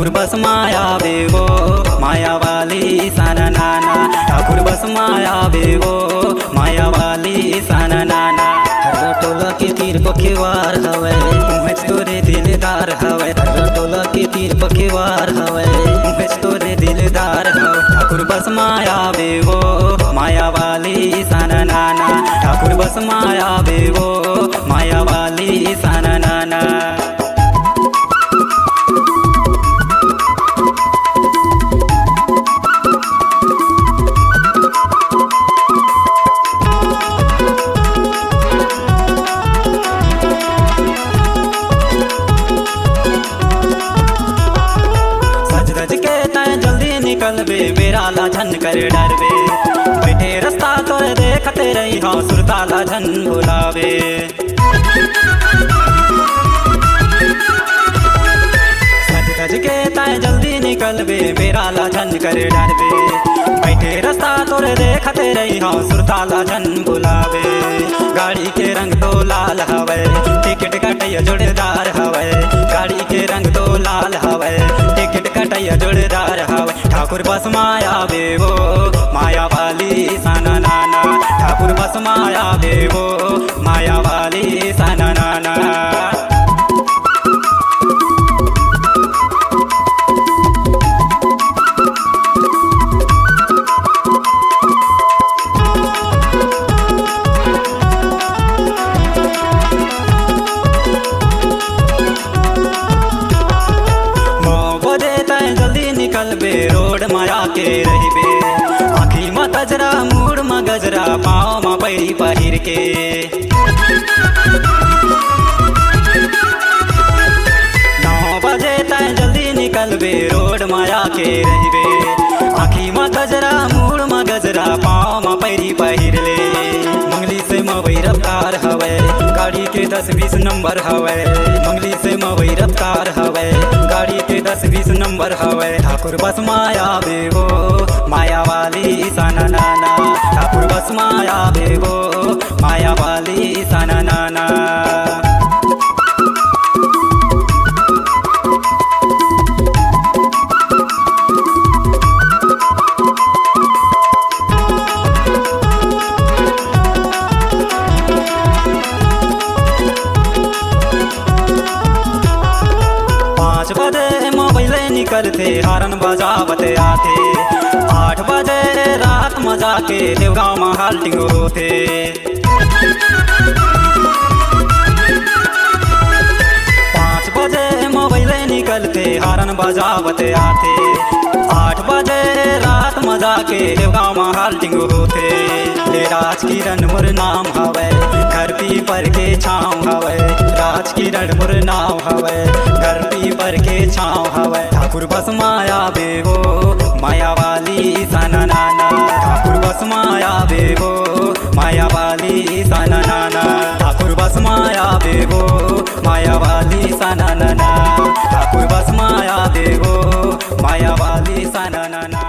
ठाकुर बस माया बेवो माया वाली साना नाना। ठाकुर बस माया बेवो माया वाली साना नाना। हर टोला के तीर पखेवार हवे मुझ तोरे दिलदार हवे। हर टोला के तीर पखेवार हवे मुझ तोरे दिलदार हवे। ठाकुर बस माया बेवो माया वाली साना नाना। ठाकुर बस माया बेवो माया वाली साना नाना। निकलबे बेराला झन कर डरबे बैठे रास्ता तो देखते रही हाँ सुरताला झन बुलावे। सज धज के ताए जल्दी निकलबे बेराला झन कर डरबे बैठे रास्ता तो देखते रही हाँ सुरताला झन बुलावे। गाड़ी के रंग तो लाल हवे टिकट कटैया जोड़ेदार हवे। गाड़ी के रंग तो लाल हवे टिकट कटैया जोड़ेदार हवे। ठाकुर बस माया बेवो माया वाली साना नाना। ठाकुर बस माया बेवो माया वाली साना नाना। निकलबे रोड माया के रहिबे आँखी में तजरा मूड में गजरा पाँव में पैरी पहिर के। 9 बजे तय जल्दी निकलबे रोड माया के रहिबे आँखी में तजरा मूड में गजरा पाँव में पैरी पहिर ले। मंगली से मवई रफ्तार हवे गाड़ी के 10-20 नंबर हवे। मंगली से मवई रफ्तार हवे गाड़ी के 10-20 नंबर हवे। ठाकुर बस माया बेवो माया वाली साना नाना। ठाकुर बस माया बेवो माया वाली साना नाना। निकलते हारन बजावते आते 8 बजे रात मजा के देवगांव में हाल्टिंग होते। 5 बजे मोबाइल निकलते हारन बजावते आते 8 बजे रात मजा के देवगांव में हाल्टिंग होते। ले राज किरण मोर नाम हवे घर पीपर के छाँव हवे। राज किरण मोर नाम हवे घर पीपर के छाँव हवे। ठाकुर बस माया बेवो माया वाली साना नाना। ठाकुर बस माया बेवो माया वाली साना नाना। ठाकुर बस माया बेवो माया वाली साना नाना। ठाकुर बस माया बेवो माया वाली साना नाना।